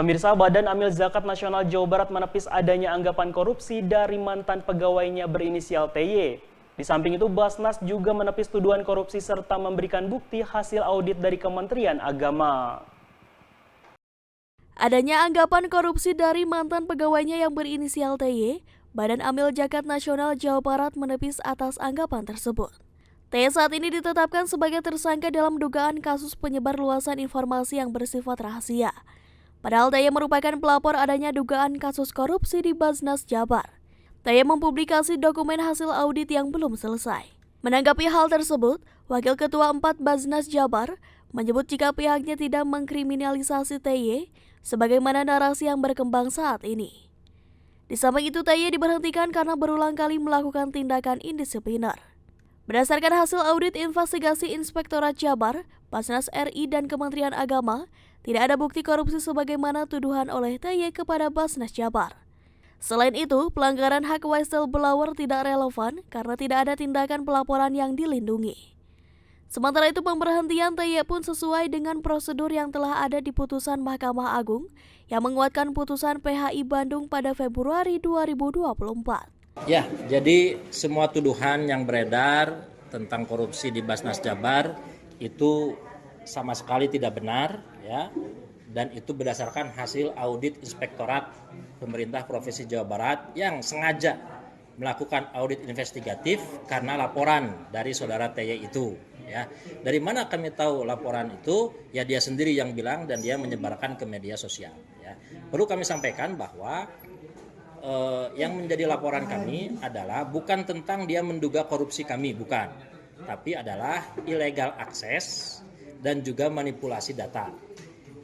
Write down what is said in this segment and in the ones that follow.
Pemirsa, Badan Amil Zakat Nasional Jawa Barat menepis adanya anggapan korupsi dari mantan pegawainya berinisial TY. Di samping itu, Basnas juga menepis tuduhan korupsi serta memberikan bukti hasil audit dari Kementerian Agama. Adanya anggapan korupsi dari mantan pegawainya yang berinisial TY, Badan Amil Zakat Nasional Jawa Barat menepis atas anggapan tersebut. TY saat ini ditetapkan sebagai tersangka dalam dugaan kasus penyebar luasan informasi yang bersifat rahasia. Padahal TY merupakan pelapor adanya dugaan kasus korupsi di Basnas Jabar. TY mempublikasi dokumen hasil audit yang belum selesai. Menanggapi hal tersebut, Wakil Ketua 4 Basnas Jabar menyebut jika pihaknya tidak mengkriminalisasi TY sebagaimana narasi yang berkembang saat ini. Di samping itu, TY diberhentikan karena berulang kali melakukan tindakan indisipliner. Berdasarkan hasil audit investigasi Inspektorat Jabar, Basnas RI dan Kementerian Agama, tidak ada bukti korupsi sebagaimana tuduhan oleh TY kepada Basnas Jabar. Selain itu, pelanggaran hak whistleblower tidak relevan karena tidak ada tindakan pelaporan yang dilindungi. Sementara itu, pemberhentian TY pun sesuai dengan prosedur yang telah ada di putusan Mahkamah Agung yang menguatkan putusan PHI Bandung pada Februari 2024. Ya, jadi semua tuduhan yang beredar tentang korupsi di Basnas Jabar itu sama sekali tidak benar, ya, dan itu berdasarkan hasil audit Inspektorat Pemerintah Provinsi Jawa Barat yang sengaja melakukan audit investigatif karena laporan dari saudara TY itu. Ya, dari mana kami tahu laporan itu? Ya, dia sendiri yang bilang dan dia menyebarkan ke media sosial. Ya. Perlu kami sampaikan bahwa yang menjadi laporan kami adalah bukan tentang dia menduga korupsi kami, bukan, tapi adalah illegal akses dan juga manipulasi data.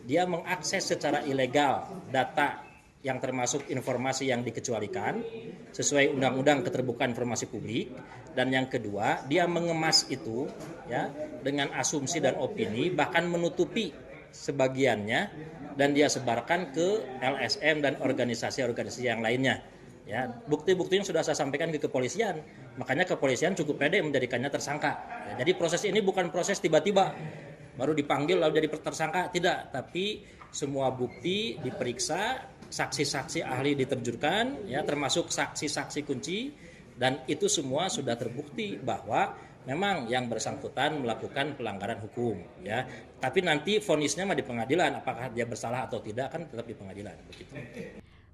Dia mengakses secara ilegal data yang termasuk informasi yang dikecualikan sesuai Undang-Undang Keterbukaan Informasi Publik, dan yang kedua dia mengemas itu ya dengan asumsi dan opini, bahkan menutupi sebagiannya dan dia sebarkan ke LSM dan organisasi-organisasi yang lainnya. Ya, bukti-buktinya sudah saya sampaikan ke kepolisian, makanya kepolisian cukup pede menjadikannya tersangka. Ya, jadi proses ini bukan proses tiba-tiba baru dipanggil lalu jadi tersangka, tidak, tapi semua bukti diperiksa, saksi-saksi ahli diterjunkan, ya termasuk saksi-saksi kunci, dan itu semua sudah terbukti bahwa memang yang bersangkutan melakukan pelanggaran hukum, ya. Tapi nanti vonisnya mah di pengadilan, apakah dia bersalah atau tidak kan tetap di pengadilan, begitu.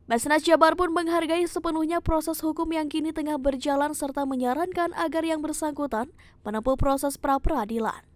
Basnas Jabar pun menghargai sepenuhnya proses hukum yang kini tengah berjalan serta menyarankan agar yang bersangkutan menempuh proses pra-peradilan.